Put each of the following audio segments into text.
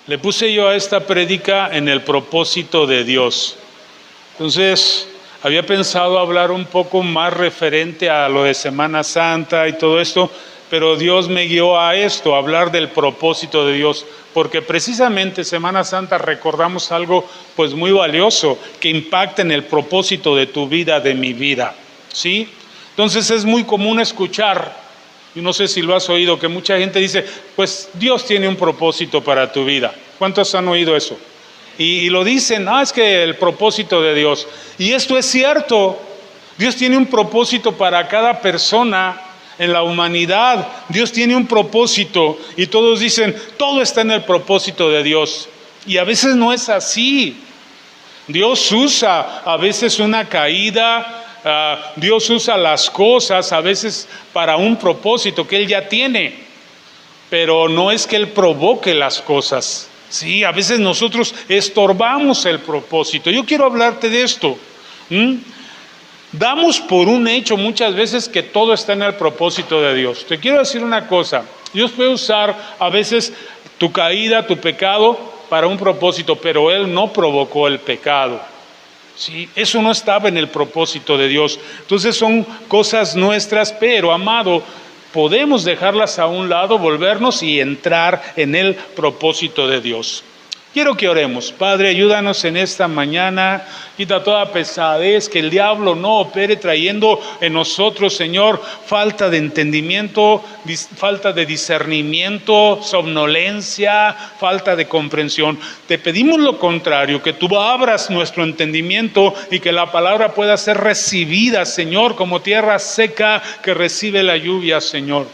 Le puse yo a esta prédica en el propósito de Dios. Entonces, había pensado hablar un poco más referente a lo de Semana Santa y todo esto, pero Dios me guió a esto, a hablar del propósito de Dios, porque precisamente Semana Santa recordamos algo pues muy valioso, que impacta en el propósito de tu vida, de mi vida, ¿sí? Entonces es muy común escuchar, y no sé si lo has oído, que mucha gente dice, pues Dios tiene un propósito para tu vida. ¿Cuántos han oído eso? Y lo dicen, es que el propósito de Dios. Y esto es cierto. Dios tiene un propósito para cada persona en la humanidad. Dios tiene un propósito. Y todos dicen, todo está en el propósito de Dios. Y a veces no es así. Dios usa a veces una caída. Dios usa las cosas a veces para un propósito que Él ya tiene, pero no es que Él provoque las cosas. Sí, a veces nosotros estorbamos el propósito. Yo quiero hablarte de esto. Damos por un hecho muchas veces que todo está en el propósito de Dios. Te quiero decir una cosa, Dios puede usar a veces tu caída, tu pecado para un propósito, pero Él no provocó el pecado. Sí, eso no estaba en el propósito de Dios. Entonces son cosas nuestras, pero amado, podemos dejarlas a un lado, volvernos y entrar en el propósito de Dios. Quiero que oremos. Padre, ayúdanos en esta mañana. Quita toda pesadez, que el diablo no opere trayendo en nosotros, Señor, falta de entendimiento, falta de discernimiento, somnolencia, falta de comprensión. Te pedimos lo contrario, que tú abras nuestro entendimiento y que la palabra pueda ser recibida, Señor, como tierra seca que recibe la lluvia, Señor.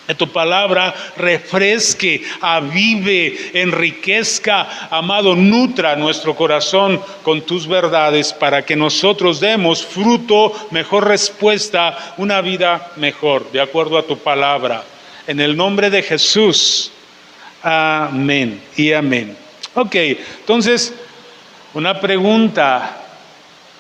Que tu palabra refresque, avive, enriquezca, amado, nutra nuestro corazón con tus verdades para que nosotros demos fruto, mejor respuesta, una vida mejor, de acuerdo a tu palabra. En el nombre de Jesús, amén y amén. Ok, entonces, una pregunta,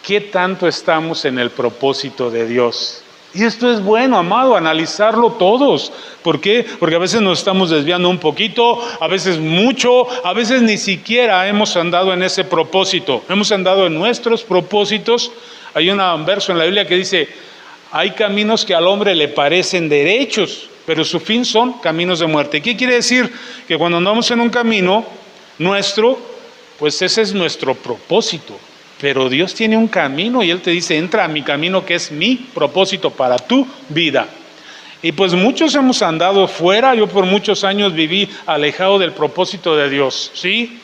¿qué tanto estamos en el propósito de Dios? Y esto es bueno, amado, analizarlo todos. ¿Por qué? Porque a veces nos estamos desviando un poquito, a veces mucho, a veces ni siquiera hemos andado en ese propósito. Hemos andado en nuestros propósitos. Hay un verso en la Biblia que dice, hay caminos que al hombre le parecen derechos, pero su fin son caminos de muerte. ¿Qué quiere decir? Que cuando andamos en un camino nuestro, pues ese es nuestro propósito. Pero Dios tiene un camino y Él te dice, entra a mi camino que es mi propósito para tu vida. Y pues muchos hemos andado fuera, yo por muchos años viví alejado del propósito de Dios, ¿sí?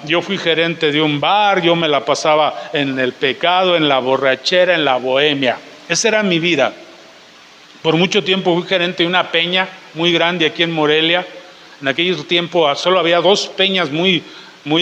Yo fui gerente de un bar, yo me la pasaba en el pecado, en la borrachera, en la bohemia. Esa era mi vida. Por mucho tiempo fui gerente de una peña muy grande aquí en Morelia. En aquellos tiempos solo había dos peñas muy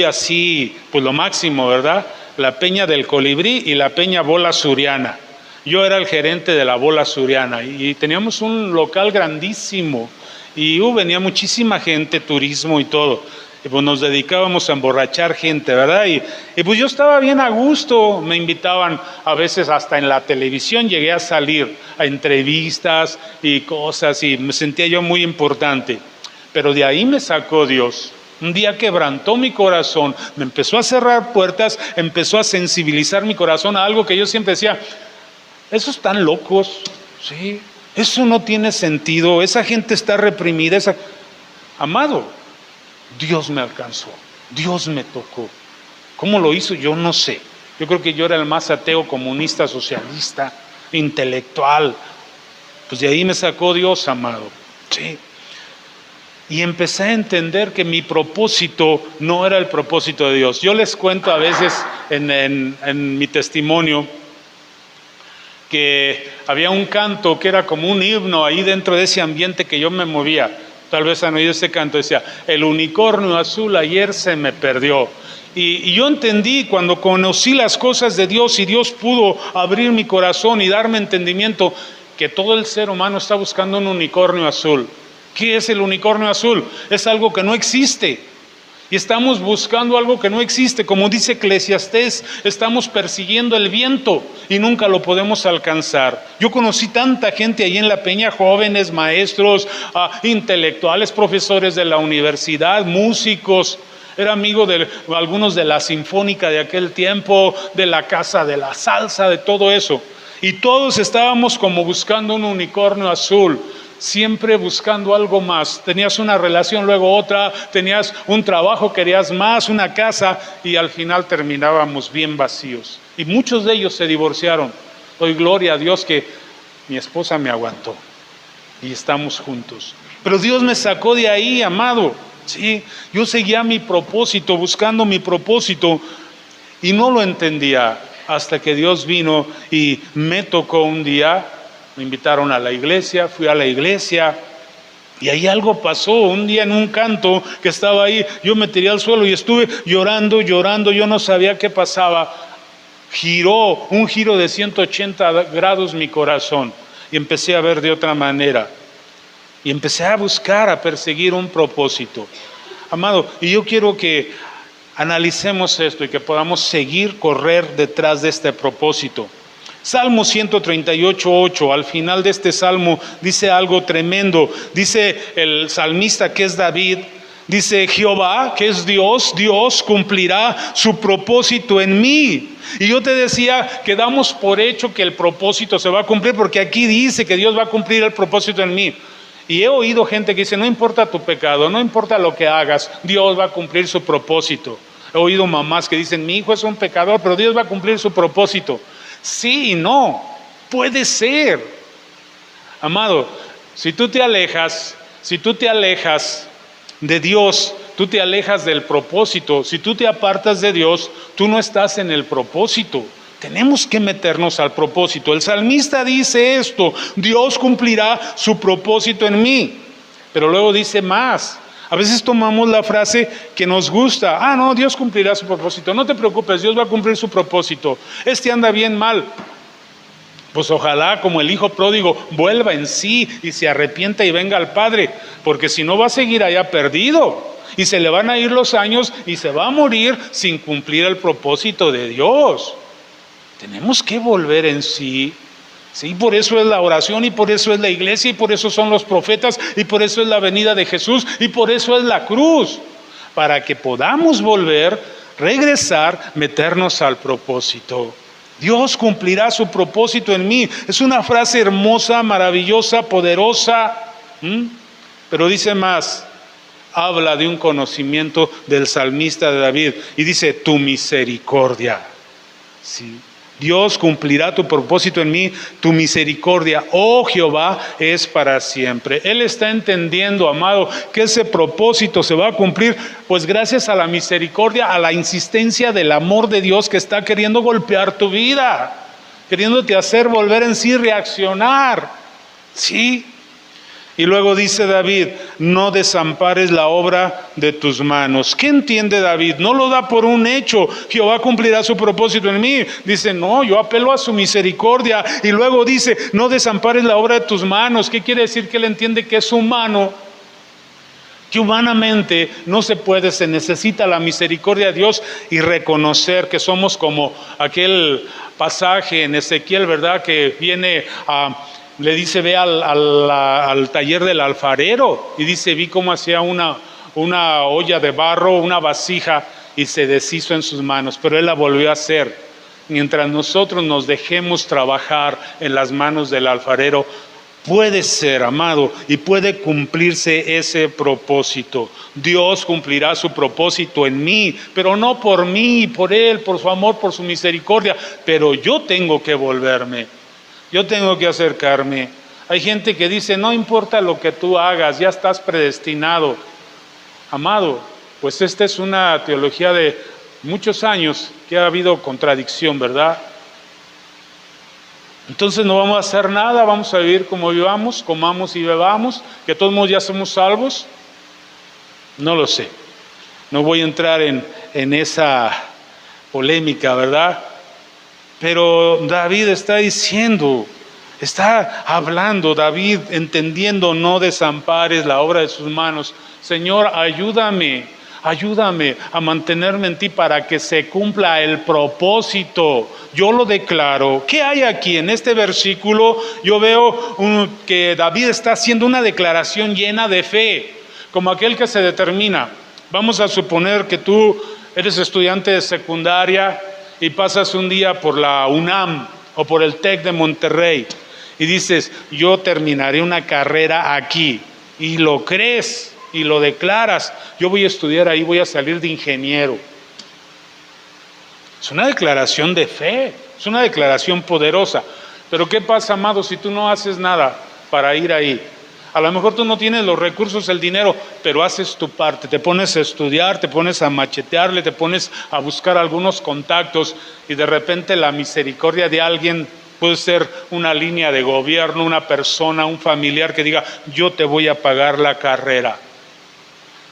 así, pues lo máximo, ¿verdad? La Peña del Colibrí y la Peña Bola Suriana. Yo era el gerente de la Bola Suriana y teníamos un local grandísimo y venía muchísima gente, turismo y todo. Y pues nos dedicábamos a emborrachar gente, ¿verdad? Y pues yo estaba bien a gusto, me invitaban a veces hasta en la televisión, llegué a salir a entrevistas y cosas y me sentía yo muy importante. Pero de ahí me sacó Dios. Un día quebrantó mi corazón, me empezó a cerrar puertas, empezó a sensibilizar mi corazón a algo que yo siempre decía, esos están locos, ¿sí? Eso no tiene sentido, esa gente está reprimida. Amado, Dios me alcanzó, Dios me tocó. ¿Cómo lo hizo? Yo no sé. Yo creo que yo era el más ateo, comunista, socialista, intelectual. Pues de ahí me sacó Dios, amado, ¿sí? Y empecé a entender que mi propósito no era el propósito de Dios. Yo les cuento a veces en mi testimonio que había un canto que era como un himno ahí dentro de ese ambiente que yo me movía. Tal vez han oído ese canto, decía, el unicornio azul ayer se me perdió. Y yo entendí cuando conocí las cosas de Dios y Dios pudo abrir mi corazón y darme entendimiento que todo el ser humano está buscando un unicornio azul. ¿Qué es el unicornio azul? Es algo que no existe. Y estamos buscando algo que no existe. Como dice Eclesiastés, estamos persiguiendo el viento y nunca lo podemos alcanzar. Yo conocí tanta gente ahí en La Peña, jóvenes, maestros, intelectuales, profesores de la universidad, músicos. Era amigo de algunos de la Sinfónica de aquel tiempo, de la Casa de la Salsa, de todo eso. Y todos estábamos como buscando un unicornio azul, siempre buscando algo más. Tenías una relación, luego otra, tenías un trabajo, querías más, una casa, y al final terminábamos bien vacíos. Y muchos de ellos se divorciaron. Doy gloria a Dios que mi esposa me aguantó y estamos juntos. Pero Dios me sacó de ahí, amado. Sí, yo seguía mi propósito, buscando mi propósito, y no lo entendía hasta que Dios vino y me tocó un día. Me invitaron a la iglesia, fui a la iglesia y ahí algo pasó. Un día en un canto que estaba ahí, yo me tiré al suelo y estuve llorando, yo no sabía qué pasaba. Giró un giro de 180 grados mi corazón y empecé a ver de otra manera. Y empecé a buscar, a perseguir un propósito. Amado, y yo quiero que analicemos esto y que podamos correr detrás de este propósito. Salmo 138:8, al final de este salmo dice algo tremendo. Dice el salmista, que es David, dice: Jehová, que es Dios, Dios cumplirá su propósito en mí. Y yo te decía que damos por hecho que el propósito se va a cumplir, porque aquí dice que Dios va a cumplir el propósito en mí. Y he oído gente que dice: no importa tu pecado, no importa lo que hagas, Dios va a cumplir su propósito. He oído mamás que dicen: mi hijo es un pecador, pero Dios va a cumplir su propósito. Sí y no, puede ser. Amado, si tú te alejas de Dios, tú te alejas del propósito. Si tú te apartas de Dios, tú no estás en el propósito. Tenemos que meternos al propósito. El salmista dice esto: Dios cumplirá su propósito en mí. Pero luego dice más. A veces tomamos la frase que nos gusta: no, Dios cumplirá su propósito. No te preocupes, Dios va a cumplir su propósito. Anda bien mal. Pues ojalá, como el hijo pródigo, vuelva en sí y se arrepienta y venga al Padre, porque si no va a seguir allá perdido. Y se le van a ir los años y se va a morir sin cumplir el propósito de Dios. Tenemos que volver en sí. Sí, por eso es la oración, y por eso es la iglesia, y por eso son los profetas, y por eso es la venida de Jesús, y por eso es la cruz, para que podamos volver, regresar, meternos al propósito. Dios cumplirá su propósito en mí. Es una frase hermosa, maravillosa, poderosa, pero dice más. Habla de un conocimiento del salmista de David y dice: tu misericordia. Sí. Dios cumplirá tu propósito en mí, tu misericordia, oh Jehová, es para siempre. Él está entendiendo, amado, que ese propósito se va a cumplir, pues gracias a la misericordia, a la insistencia del amor de Dios, que está queriendo golpear tu vida, queriéndote hacer volver en sí, reaccionar. Sí. Y luego dice David: no desampares la obra de tus manos. ¿Qué entiende David? No lo da por un hecho: Jehová cumplirá su propósito en mí. Dice: no, yo apelo a su misericordia. Y luego dice: no desampares la obra de tus manos. ¿Qué quiere decir? Que él entiende que es humano, que humanamente no se puede, se necesita la misericordia de Dios, y reconocer que somos como aquel pasaje en Ezequiel, ¿verdad? Que viene le dice: ve al taller del alfarero, y dice: vi cómo hacía una olla de barro, una vasija, y se deshizo en sus manos, pero él la volvió a hacer. Mientras nosotros nos dejemos trabajar en las manos del alfarero, puede ser, amado, y puede cumplirse ese propósito. Dios cumplirá su propósito en mí, pero no por mí, por Él, por su amor, por su misericordia, pero yo tengo que volverme. Yo tengo que acercarme. Hay gente que dice: no importa lo que tú hagas, ya estás predestinado. Amado, pues esta es una teología de muchos años que ha habido contradicción, ¿verdad? Entonces no vamos a hacer nada, vamos a vivir como vivamos, comamos y bebamos, que todos modos ya somos salvos. No lo sé. No voy a entrar en esa polémica, ¿verdad? Pero David está diciendo, está hablando, David entendiendo: no desampares la obra de sus manos. Señor, ayúdame ayúdame a mantenerme en ti para que se cumpla el propósito. Yo lo declaro. ¿Qué hay aquí en este versículo? Yo veo que David está haciendo una declaración llena de fe, como aquel que se determina. Vamos a suponer que tú eres estudiante de secundaria y pasas un día por la UNAM o por el TEC de Monterrey y dices, yo terminaré una carrera aquí, y lo crees y lo declaras, yo voy a estudiar ahí, voy a salir de ingeniero. Es una declaración de fe, es una declaración poderosa. Pero ¿qué pasa, amado, si tú no haces nada para ir ahí? A lo mejor tú no tienes los recursos, el dinero, pero haces tu parte, te pones a estudiar, te pones a machetearle, te pones a buscar algunos contactos y de repente la misericordia de alguien puede ser una línea de gobierno, una persona, un familiar que diga, yo te voy a pagar la carrera.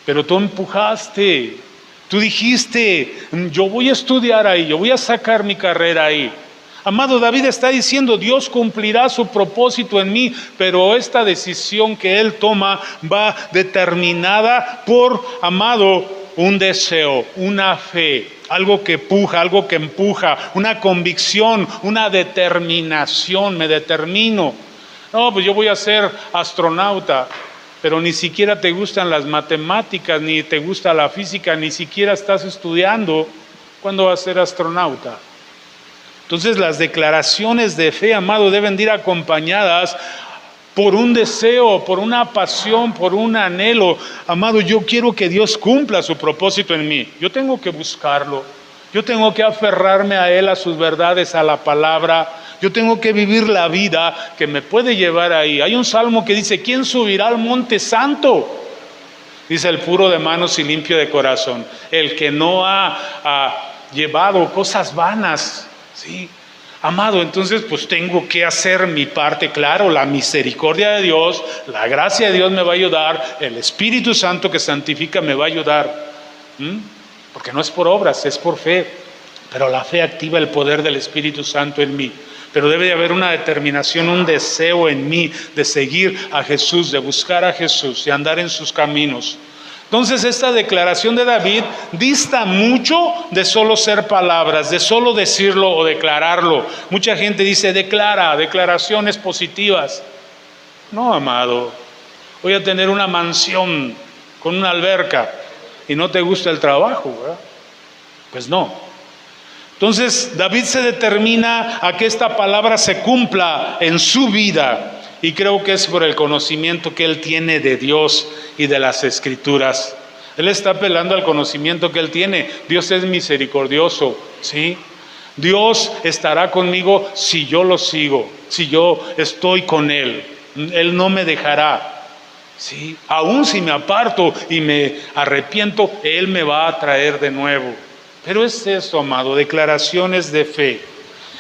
Pero tú empujaste, tú dijiste, yo voy a estudiar ahí, yo voy a sacar mi carrera ahí. Amado, David está diciendo, Dios cumplirá su propósito en mí, pero esta decisión que él toma va determinada por, amado, un deseo, una fe, algo que puja, algo que empuja, una convicción, una determinación. Me determino. No, pues yo voy a ser astronauta, pero ni siquiera te gustan las matemáticas, ni te gusta la física, ni siquiera estás estudiando. ¿Cuándo vas a ser astronauta? Entonces las declaraciones de fe, amado, deben de ir acompañadas por un deseo, por una pasión, por un anhelo. Amado, yo quiero que Dios cumpla su propósito en mí. Yo tengo que buscarlo. Yo tengo que aferrarme a Él, a sus verdades, a la palabra. Yo tengo que vivir la vida que me puede llevar ahí. Hay un salmo que dice, ¿quién subirá al monte santo? Dice el puro de manos y limpio de corazón. El que no ha llevado cosas vanas. Sí, amado, entonces pues tengo que hacer mi parte. Claro, la misericordia de Dios, la gracia de Dios me va a ayudar, el Espíritu Santo que santifica me va a ayudar, porque no es por obras, es por fe, pero la fe activa el poder del Espíritu Santo en mí. Pero debe de haber una determinación, un deseo en mí de seguir a Jesús, de buscar a Jesús, de andar en sus caminos. Entonces esta declaración de David dista mucho de solo ser palabras, de solo decirlo o declararlo. Mucha gente dice declaraciones positivas. No, amado, voy a tener una mansión con una alberca y no te gusta el trabajo, ¿verdad? Pues no. Entonces David se determina a que esta palabra se cumpla en su vida. Y creo que es por el conocimiento que él tiene de Dios y de las Escrituras. Él está apelando al conocimiento que él tiene. Dios es misericordioso, ¿sí? Dios estará conmigo si yo lo sigo, si yo estoy con Él. Él no me dejará, ¿sí? Aún si me aparto y me arrepiento, Él me va a traer de nuevo. Pero es eso, amado, declaraciones de fe.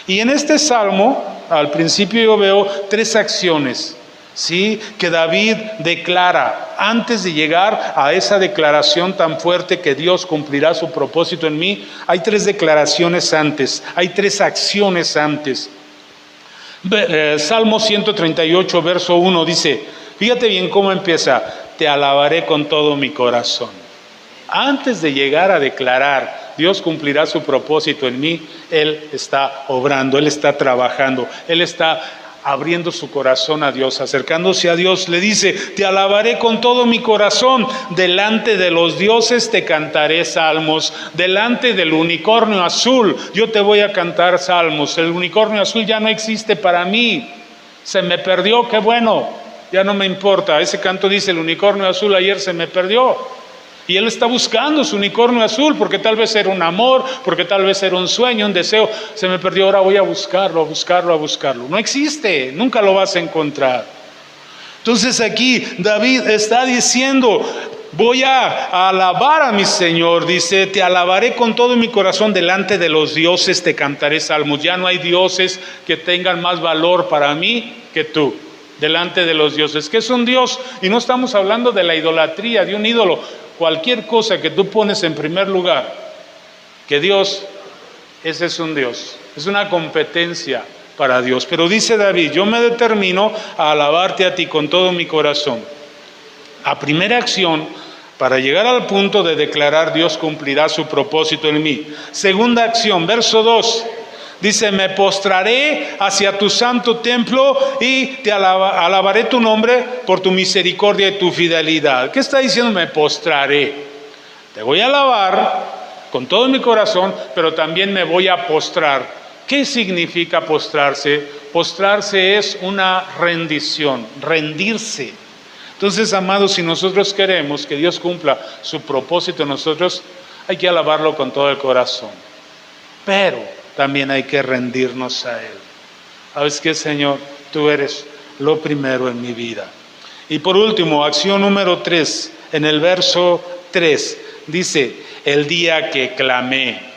Y en este salmo, al principio yo veo 3 acciones, ¿sí?, que David declara antes de llegar a esa declaración tan fuerte que Dios cumplirá su propósito en mí. Hay 3 declaraciones antes, hay 3 acciones antes. Salmo 138, verso 1 dice, fíjate bien cómo empieza, te alabaré con todo mi corazón. Antes de llegar a declarar, Dios cumplirá su propósito en mí, Él está obrando, Él está trabajando, Él está abriendo su corazón a Dios, acercándose a Dios. Le dice, te alabaré con todo mi corazón, delante de los dioses te cantaré salmos, delante del unicornio azul yo te voy a cantar salmos. El unicornio azul ya no existe para mí, se me perdió, qué bueno, ya no me importa. Ese canto dice, el unicornio azul ayer se me perdió. Y él está buscando su unicornio azul, porque tal vez era un amor, porque tal vez era un sueño, un deseo. Se me perdió, ahora voy a buscarlo, a buscarlo, a buscarlo. No existe, nunca lo vas a encontrar. Entonces aquí David está diciendo, voy a alabar a mi Señor. Dice, te alabaré con todo mi corazón, delante de los dioses te cantaré salmos. Ya no hay dioses que tengan más valor para mí que tú. Delante de los dioses. ¿Qué es un dios? Y no estamos hablando de la idolatría, de un ídolo. Cualquier cosa que tú pones en primer lugar que Dios, ese es un Dios. Es una competencia para Dios. Pero dice David, yo me determino a alabarte a ti con todo mi corazón. La primera acción para llegar al punto de declarar: Dios cumplirá su propósito en mí. Segunda acción, verso 2. Dice: me postraré hacia tu santo templo y te alabaré tu nombre por tu misericordia y tu fidelidad. ¿Qué está diciendo? Me postraré. Te voy a alabar con todo mi corazón, pero también me voy a postrar. ¿Qué significa postrarse? Postrarse es una rendición, rendirse. Entonces, amados, si nosotros queremos que Dios cumpla su propósito en nosotros, hay que alabarlo con todo el corazón. Pero también hay que rendirnos a Él. ¿Sabes qué, Señor? Tú eres lo primero en mi vida. Y por último, acción número 3, en el verso 3, dice: el día que clamé.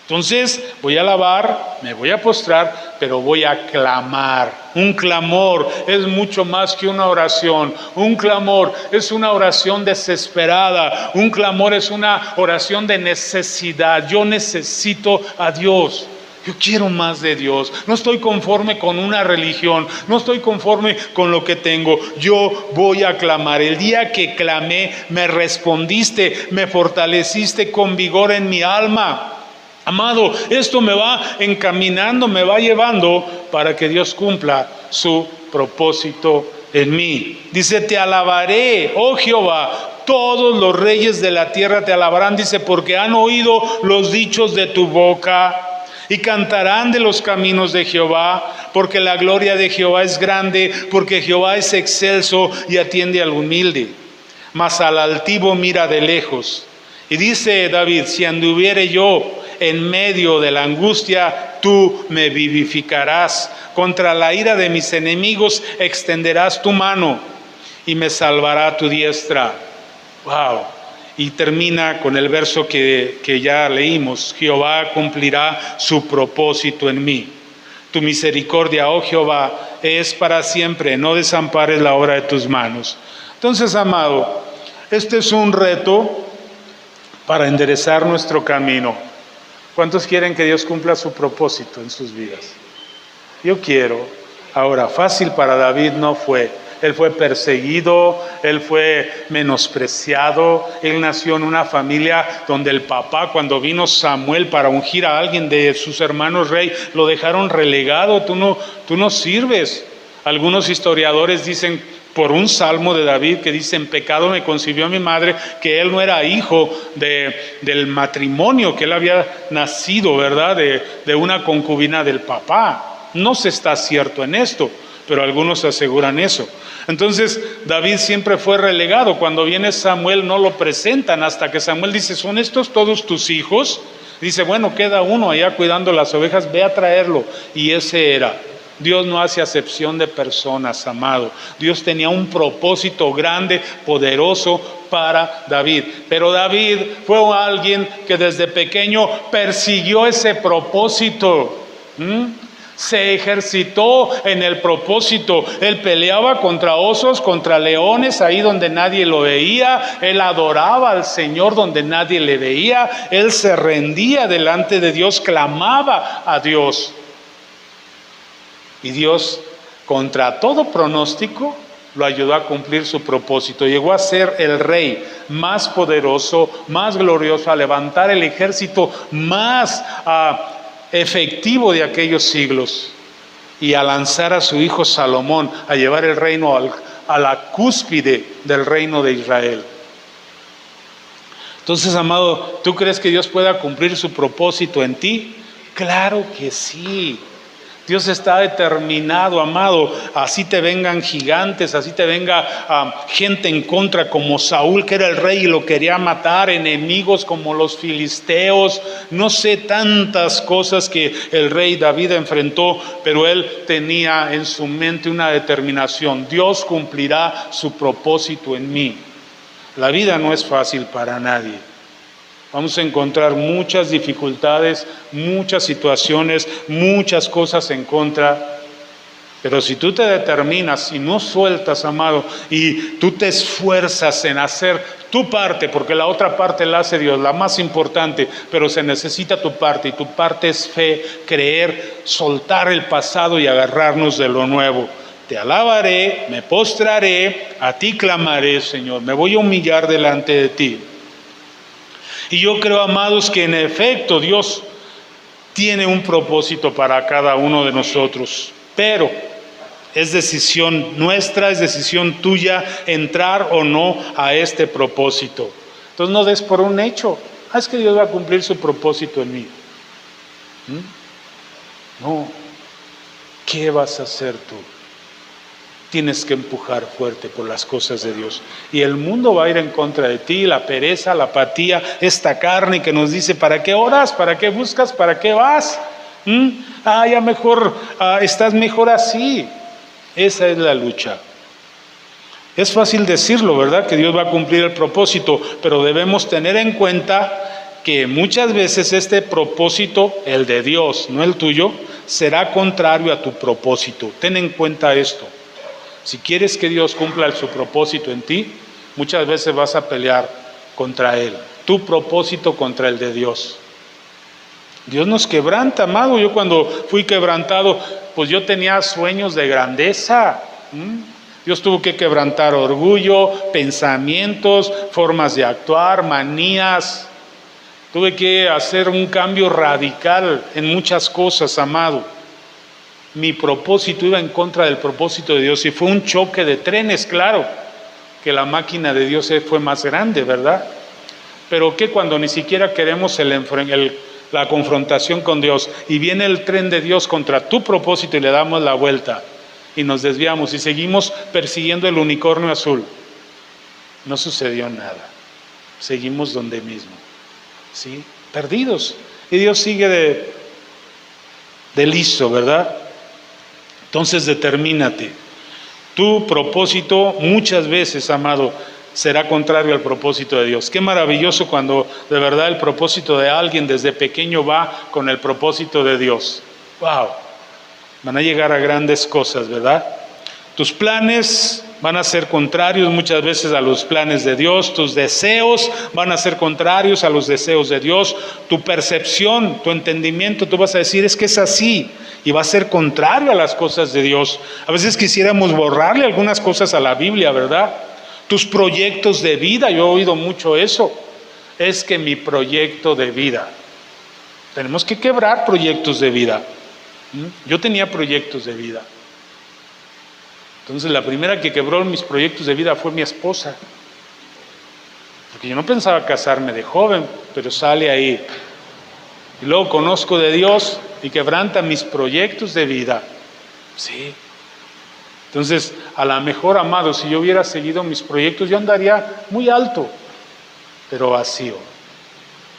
Entonces voy a alabar, me voy a postrar, pero voy a clamar. Un clamor es mucho más que una oración. Un clamor es una oración desesperada. Un clamor es una oración de necesidad. Yo necesito a Dios. Yo quiero más de Dios. No estoy conforme con una religión. No estoy conforme con lo que tengo. Yo voy a clamar. El día que clamé, me respondiste, me fortaleciste con vigor en mi alma. Amado, esto me va encaminando, me va llevando para que Dios cumpla su propósito en mí. Dice: te alabaré, oh Jehová. Todos los reyes de la tierra te alabarán. Dice: porque han oído los dichos de tu boca. Y cantarán de los caminos de Jehová, porque la gloria de Jehová es grande, porque Jehová es excelso y atiende al humilde, mas al altivo mira de lejos. Y dice David: si anduviere yo en medio de la angustia, tú me vivificarás. Contra la ira de mis enemigos extenderás tu mano y me salvará tu diestra. Wow. Y termina con el verso que ya leímos: Jehová cumplirá su propósito en mí. Tu misericordia, oh Jehová, es para siempre. No desampares la obra de tus manos. Entonces, amado, este es un reto para enderezar nuestro camino. ¿Cuántos quieren que Dios cumpla su propósito en sus vidas? Yo quiero. Ahora, fácil para David no fue. Él fue perseguido, él fue menospreciado, él nació en una familia donde el papá, cuando vino Samuel para ungir a alguien de sus hermanos rey, lo dejaron relegado. Tú no sirves. Algunos historiadores dicen, por un salmo de David que dice: en pecado me concibió mi madre, que él no era hijo del matrimonio, que él había nacido, ¿verdad?, de una concubina del papá. No se está cierto en esto, pero algunos aseguran eso. Entonces David siempre fue relegado. Cuando viene Samuel no lo presentan, hasta que Samuel dice: ¿son estos todos tus hijos? Dice: bueno, queda uno allá cuidando las ovejas, ve a traerlo. Y ese era. Dios no hace acepción de personas, amado. Dios tenía un propósito grande, poderoso para David. Pero David fue alguien que desde pequeño persiguió ese propósito. Se ejercitó en el propósito. Él peleaba contra osos, contra leones, ahí donde nadie lo veía. Él adoraba al Señor donde nadie le veía. Él se rendía delante de Dios, clamaba a Dios. Y Dios, contra todo pronóstico, lo ayudó a cumplir su propósito. Llegó a ser el rey más poderoso, más glorioso, a levantar el ejército más efectivo de aquellos siglos, y a lanzar a su hijo Salomón a llevar el reino a la cúspide del reino de Israel. Entonces, amado, ¿tú crees que Dios pueda cumplir su propósito en ti? Claro que sí. Dios está determinado, amado. Así te vengan gigantes, así te venga gente en contra como Saúl, que era el rey y lo quería matar, enemigos como los filisteos, no sé, tantas cosas que el rey David enfrentó, pero él tenía en su mente una determinación: Dios cumplirá su propósito en mí. La vida no es fácil para nadie. Vamos a encontrar muchas dificultades, muchas situaciones, muchas cosas en contra. Pero si tú te determinas y no sueltas, amado, y tú te esfuerzas en hacer tu parte, porque la otra parte la hace Dios, la más importante, pero se necesita tu parte, y tu parte es fe, creer, soltar el pasado y agarrarnos de lo nuevo. te alabaré, me postraré, a ti clamaré, Señor, me voy a humillar delante de ti. Y yo creo, amados, que en efecto Dios tiene un propósito para cada uno de nosotros, pero es decisión nuestra, es decisión tuya entrar o no a este propósito. Entonces no des por un hecho, es que Dios va a cumplir su propósito en mí. No, ¿qué vas a hacer tú? Tienes que empujar fuerte por las cosas de Dios. Y el mundo va a ir en contra de ti, la pereza, la apatía, esta carne que nos dice, ¿para qué oras? ¿Para qué buscas? ¿Para qué vas? Ya mejor, estás mejor así. Esa es la lucha. Es fácil decirlo, ¿verdad? Que Dios va a cumplir el propósito, pero debemos tener en cuenta que muchas veces este propósito, el de Dios, no el tuyo, será contrario a tu propósito. Ten en cuenta esto. Si quieres que Dios cumpla su propósito en ti, muchas veces vas a pelear contra Él. Tu propósito contra el de Dios. Dios nos quebranta, amado. Yo cuando fui quebrantado, pues yo tenía sueños de grandeza. Dios tuvo que quebrantar orgullo, pensamientos, formas de actuar, manías. Tuve que hacer un cambio radical en muchas cosas, amado. Mi propósito iba en contra del propósito de Dios y fue un choque de trenes, claro, que la máquina de Dios fue más grande, ¿verdad? Pero que cuando ni siquiera queremos la confrontación con Dios y viene el tren de Dios contra tu propósito y le damos la vuelta y nos desviamos y seguimos persiguiendo el unicornio azul, no sucedió nada, seguimos donde mismo, ¿sí? Perdidos, y Dios sigue de listo, ¿verdad? Entonces determínate. Tu propósito muchas veces, amado, será contrario al propósito de Dios. Qué maravilloso cuando de verdad el propósito de alguien desde pequeño va con el propósito de Dios. ¡Wow! Van a llegar a grandes cosas, ¿verdad? Tus planes van a ser contrarios muchas veces a los planes de Dios. Tus deseos van a ser contrarios a los deseos de Dios. Tu percepción, tu entendimiento, tú vas a decir, es que es así. Y va a ser contrario a las cosas de Dios. A veces quisiéramos borrarle algunas cosas a la Biblia, ¿verdad? Tus proyectos de vida, yo he oído mucho eso. Es que mi proyecto de vida. Tenemos que quebrar proyectos de vida. Yo tenía proyectos de vida. Entonces la primera que quebró mis proyectos de vida fue mi esposa. Porque yo no pensaba casarme de joven, pero sale ahí. Y luego conozco de Dios y quebranta mis proyectos de vida. Sí. Entonces, a lo mejor, amado, si yo hubiera seguido mis proyectos, yo andaría muy alto, pero vacío.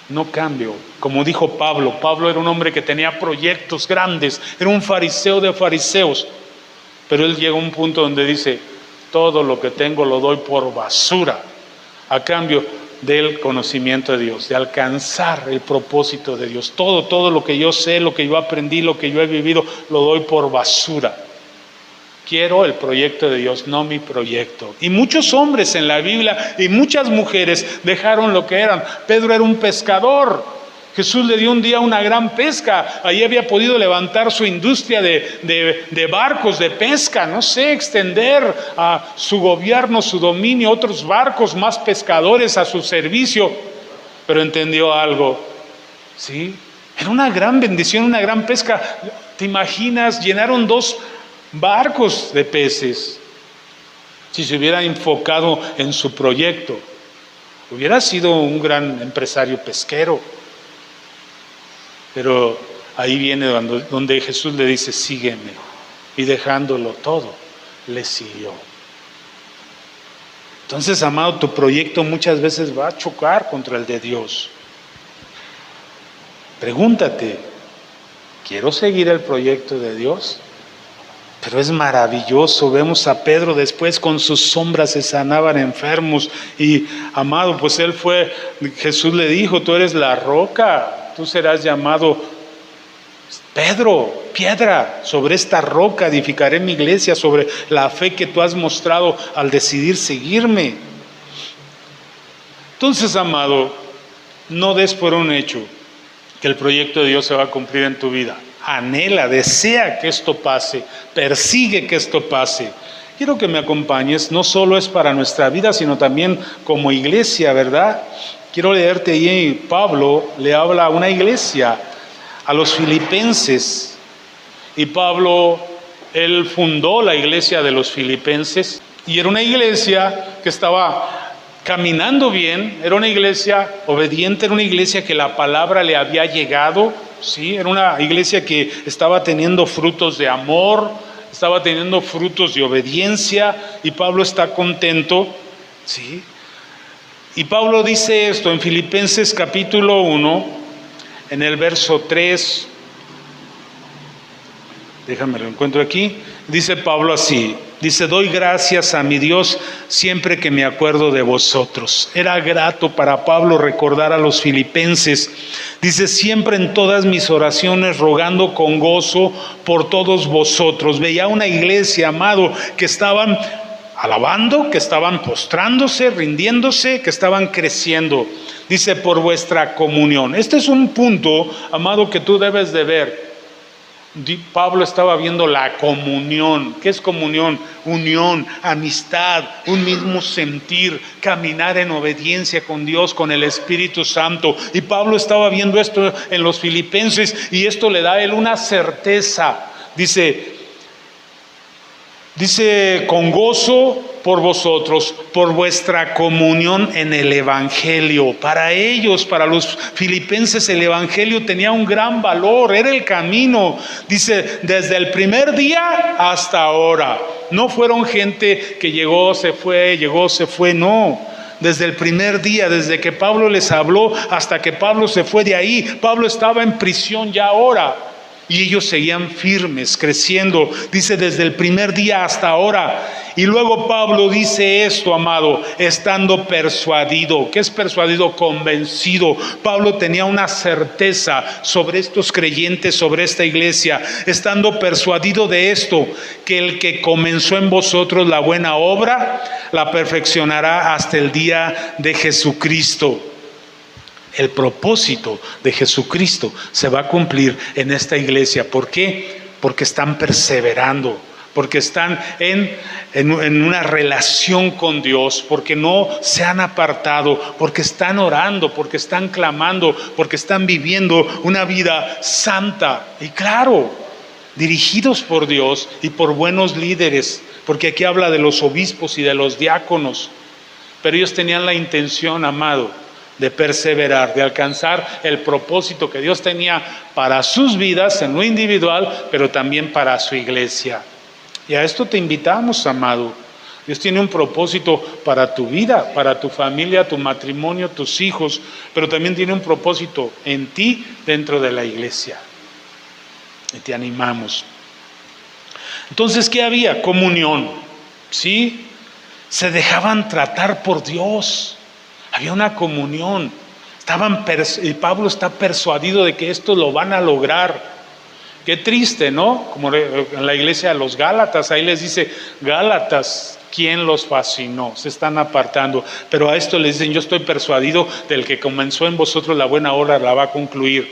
No cambio. Como dijo Pablo, Pablo era un hombre que tenía proyectos grandes, era un fariseo de fariseos, pero él llega a un punto donde dice, todo lo que tengo lo doy por basura, a cambio del conocimiento de Dios, de alcanzar el propósito de Dios. Todo lo que yo sé, lo que yo aprendí, lo que yo he vivido, lo doy por basura. Quiero el proyecto de Dios, no mi proyecto. Y muchos hombres en la Biblia y muchas mujeres dejaron lo que eran. Pedro era un pescador. Jesús le dio un día una gran pesca. Allí había podido levantar su industria de barcos, de pesca, no sé, extender a su gobierno, su dominio, otros barcos, más pescadores a su servicio. Pero entendió algo, ¿sí? Era una gran bendición, una gran pesca. ¿Te imaginas? Llenaron 2 barcos de peces. Si se hubiera enfocado en su proyecto, hubiera sido un gran empresario pesquero. Pero ahí viene donde Jesús le dice, sígueme. Y dejándolo todo, le siguió. Entonces, amado, tu proyecto muchas veces va a chocar contra el de Dios. Pregúntate, ¿quiero seguir el proyecto de Dios? Pero es maravilloso, vemos a Pedro después con sus sombras se sanaban enfermos y amado, pues Jesús le dijo, tú eres la roca, tú serás llamado Pedro, piedra, sobre esta roca edificaré mi iglesia, sobre la fe que tú has mostrado al decidir seguirme. Entonces, amado, no des por un hecho que el proyecto de Dios se va a cumplir en tu vida. anhela, desea que esto pase, persigue que esto pase. Quiero que me acompañes, no solo es para nuestra vida, sino también como iglesia, ¿verdad? Quiero leerte ahí, Pablo le habla a una iglesia, a los filipenses. Y Pablo, él fundó la iglesia de los filipenses. Y era una iglesia que estaba caminando bien, era una iglesia obediente, era una iglesia que la palabra le había llegado, ¿sí? Era una iglesia que estaba teniendo frutos de amor, estaba teniendo frutos de obediencia, y Pablo está contento, ¿sí? Y Pablo dice esto en Filipenses capítulo 1, en el verso 3, déjame lo encuentro aquí, dice Pablo así, dice: doy gracias a mi Dios siempre que me acuerdo de vosotros. Era grato para Pablo recordar a los filipenses. Dice: siempre en todas mis oraciones rogando con gozo por todos vosotros. Veía una iglesia, amado, que estaban alabando, que estaban postrándose, rindiéndose, que estaban creciendo. Dice: por vuestra comunión. Este es un punto, amado, que tú debes de ver. Pablo estaba viendo la comunión. ¿Qué es comunión? Unión, amistad, un mismo sentir, caminar en obediencia con Dios, con el Espíritu Santo. Y Pablo estaba viendo esto en los filipenses, y esto le da a él una certeza. Dice, con gozo por vosotros, por vuestra comunión en el Evangelio. Para ellos, para los filipenses, el Evangelio tenía un gran valor, era el camino. Dice, desde el primer día hasta ahora. No fueron gente que llegó, se fue, no. Desde el primer día, desde que Pablo les habló hasta que Pablo se fue de ahí. Pablo estaba en prisión ya ahora. Y ellos seguían firmes, creciendo. Dice, desde el primer día hasta ahora. Y luego Pablo dice esto, amado, estando persuadido. ¿Qué es persuadido? Convencido. Pablo tenía una certeza sobre estos creyentes, sobre esta iglesia. Estando persuadido de esto, que el que comenzó en vosotros la buena obra, la perfeccionará hasta el día de Jesucristo. El propósito de Jesucristo se va a cumplir en esta iglesia. ¿Por qué? Porque están perseverando, porque están en una relación con Dios, porque no se han apartado, porque están orando, porque están clamando, porque están viviendo una vida santa. Y claro, dirigidos por Dios y por buenos líderes, porque aquí habla de los obispos y de los diáconos. Pero ellos tenían la intención, amado, de perseverar, de alcanzar el propósito que Dios tenía para sus vidas en lo individual, pero también para su iglesia. Y a esto te invitamos, amado. Dios tiene un propósito para tu vida, para tu familia, tu matrimonio, tus hijos, pero también tiene un propósito en ti dentro de la iglesia. Y te animamos. Entonces, ¿qué había? Comunión, ¿sí? Se dejaban tratar por Dios. Había una comunión. Y Pablo está persuadido de que esto lo van a lograr. Qué triste, ¿no? Como en la iglesia de los Gálatas, ahí les dice, Gálatas, ¿quién los fascinó? Se están apartando. Pero a esto les dicen, yo estoy persuadido del que comenzó en vosotros la buena obra, la va a concluir.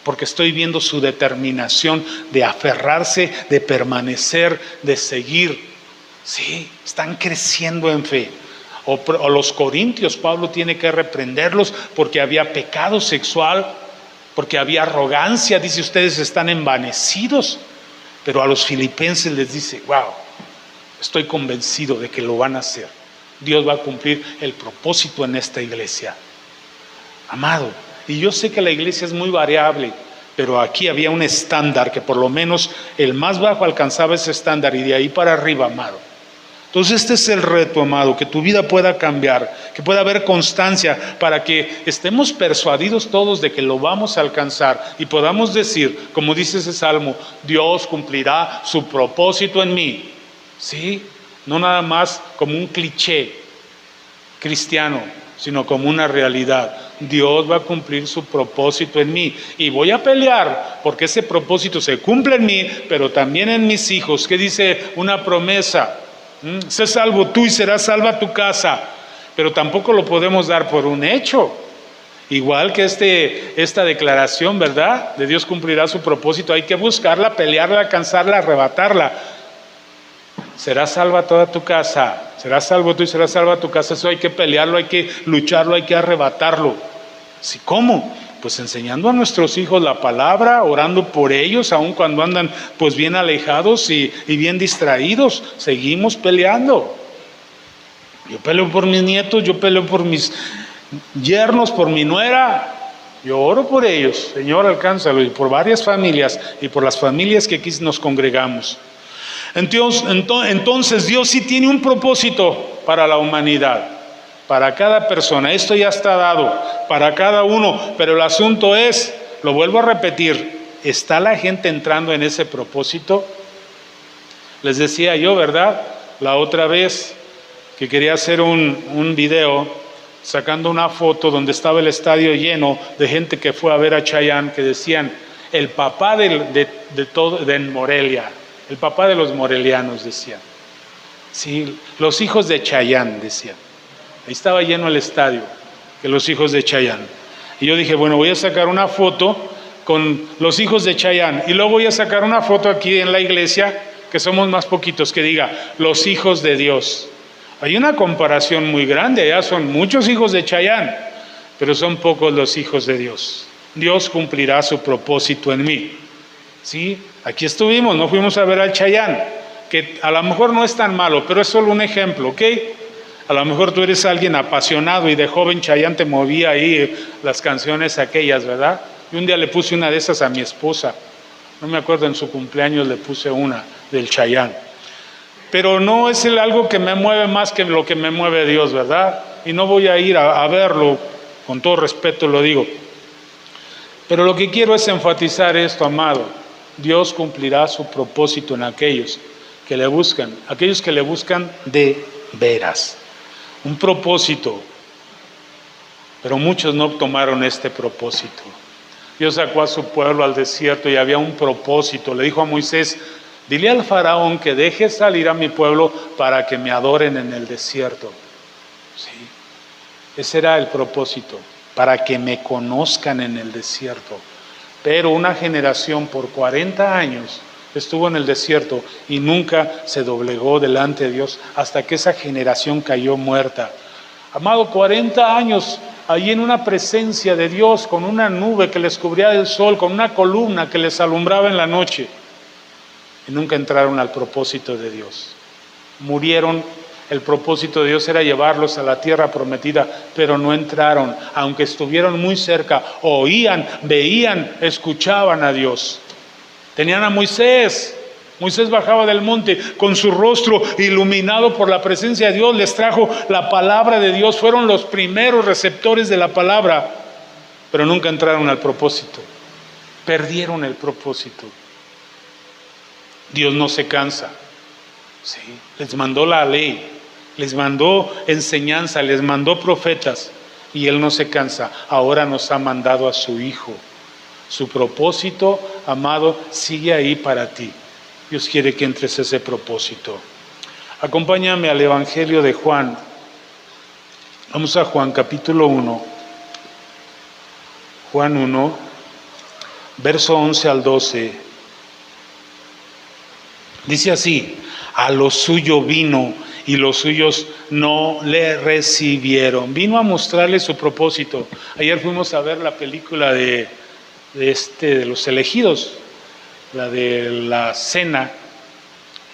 Porque estoy viendo su determinación de aferrarse, de permanecer, de seguir. Sí, están creciendo en fe. O los corintios, Pablo tiene que reprenderlos porque había pecado sexual, porque había arrogancia. Dice, ustedes están envanecidos. Pero a los filipenses les dice, wow, estoy convencido de que lo van a hacer. Dios va a cumplir el propósito en esta iglesia. Amado, y yo sé que la iglesia es muy variable, pero aquí había un estándar que por lo menos el más bajo alcanzaba ese estándar, y de ahí para arriba, amado. Entonces este es el reto, amado, que tu vida pueda cambiar, que pueda haber constancia, para que estemos persuadidos todos de que lo vamos a alcanzar y podamos decir, como dice ese salmo, Dios cumplirá su propósito en mí. ¿Sí? No nada más como un cliché cristiano, sino como una realidad. Dios va a cumplir su propósito en mí, y voy a pelear porque ese propósito se cumple en mí, pero también en mis hijos. ¿Qué dice una promesa? Sé salvo tú y serás salva tu casa. Pero tampoco lo podemos dar por un hecho. Igual que esta declaración, ¿verdad? De Dios cumplirá su propósito. Hay que buscarla, pelearla, alcanzarla, arrebatarla. Será salva toda tu casa. Serás salvo tú y será salva tu casa. Eso hay que pelearlo, hay que lucharlo, hay que arrebatarlo. ¿Sí? ¿Cómo? Pues enseñando a nuestros hijos la palabra, orando por ellos, aun cuando andan pues bien alejados y bien distraídos. Seguimos peleando. Yo peleo por mis nietos, yo peleo por mis yernos, por mi nuera. Yo oro por ellos, Señor, alcánzalo, y por varias familias y por las familias que aquí nos congregamos. Entonces Dios sí tiene un propósito para la humanidad, para cada persona. Esto ya está dado para cada uno, pero el asunto es, lo vuelvo a repetir, ¿está la gente entrando en ese propósito? Les decía yo, ¿verdad? La otra vez que quería hacer un video sacando una foto donde estaba el estadio lleno de gente que fue a ver a Chayanne, que decían, el papá de Morelia, el papá de los morelianos, decían. Sí, los hijos de Chayanne, decían. Ahí estaba lleno el estadio, que los hijos de Chayanne. Y yo dije, bueno, voy a sacar una foto con los hijos de Chayanne, y luego voy a sacar una foto aquí en la iglesia, que somos más poquitos, que diga, los hijos de Dios. Hay una comparación muy grande, allá son muchos hijos de Chayanne, pero son pocos los hijos de Dios. Dios cumplirá su propósito en mí. ¿Sí? Aquí estuvimos, no fuimos a ver al Chayanne, que a lo mejor no es tan malo, pero es solo un ejemplo, ¿ok? A lo mejor tú eres alguien apasionado y de joven Chayanne te movía ahí las canciones aquellas, ¿verdad? Y un día le puse una de esas a mi esposa, no me acuerdo, en su cumpleaños le puse una del Chayanne. Pero no es algo que me mueve más que lo que me mueve Dios, ¿verdad? Y no voy a ir a verlo, con todo respeto lo digo. Pero lo que quiero es enfatizar esto, amado. Dios cumplirá su propósito en aquellos que le buscan de veras. Un propósito. Pero muchos no tomaron este propósito. Dios sacó a su pueblo al desierto y había un propósito. Le dijo a Moisés, dile al faraón que deje salir a mi pueblo para que me adoren en el desierto. Sí, ese era el propósito, para que me conozcan en el desierto. Pero una generación por 40 años estuvo en el desierto y nunca se doblegó delante de Dios hasta que esa generación cayó muerta. Amado, 40 años allí en una presencia de Dios, con una nube que les cubría del sol, con una columna que les alumbraba en la noche. Y nunca entraron al propósito de Dios. Murieron. El propósito de Dios era llevarlos a la tierra prometida, pero no entraron, aunque estuvieron muy cerca, oían, veían, escuchaban a Dios. Tenían a Moisés. Moisés bajaba del monte con su rostro iluminado por la presencia de Dios, les trajo la palabra de Dios, fueron los primeros receptores de la palabra, pero nunca entraron al propósito. Perdieron el propósito. Dios no se cansa. Sí, les mandó la ley, les mandó enseñanza, les mandó profetas y Él no se cansa. Ahora nos ha mandado a su Hijo. Su propósito, amado, sigue ahí para ti. Dios quiere que entres a ese propósito. Acompáñame al Evangelio de Juan. Vamos a Juan capítulo 1. Juan 1, verso 11 al 12. Dice así, a lo suyo vino y los suyos no le recibieron. Vino a mostrarle su propósito. Ayer fuimos a ver la película de los elegidos, la de la cena,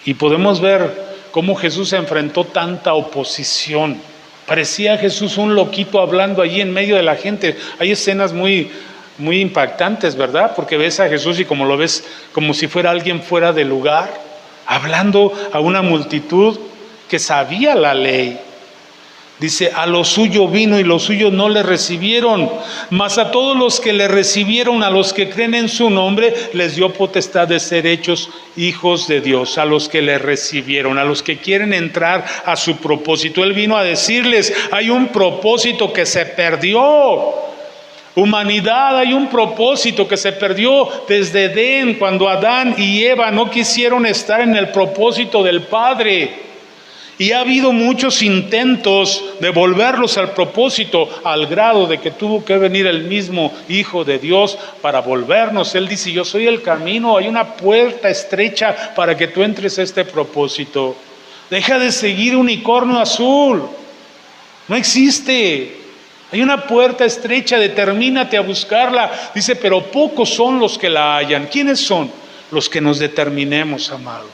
y podemos ver cómo Jesús enfrentó tanta oposición. Parecía Jesús un loquito hablando allí en medio de la gente. Hay escenas muy impactantes, ¿verdad? Porque ves a Jesús y como lo ves como si fuera alguien fuera de lugar, hablando a una multitud que sabía la ley. Dice, a lo suyo vino y los suyos no le recibieron, mas a todos los que le recibieron, a los que creen en su nombre, les dio potestad de ser hechos hijos de Dios. A los que le recibieron, a los que quieren entrar a su propósito. Él vino a decirles, hay un propósito que se perdió. Humanidad, hay un propósito que se perdió desde Edén, cuando Adán y Eva no quisieron estar en el propósito del Padre. Y ha habido muchos intentos de volverlos al propósito, al grado de que tuvo que venir el mismo Hijo de Dios para volvernos. Él dice, yo soy el camino, hay una puerta estrecha para que tú entres a este propósito. Deja de seguir unicornio azul, no existe. Hay una puerta estrecha, determínate a buscarla. Dice, pero pocos son los que la hallan. ¿Quiénes son? Los que nos determinemos, amado.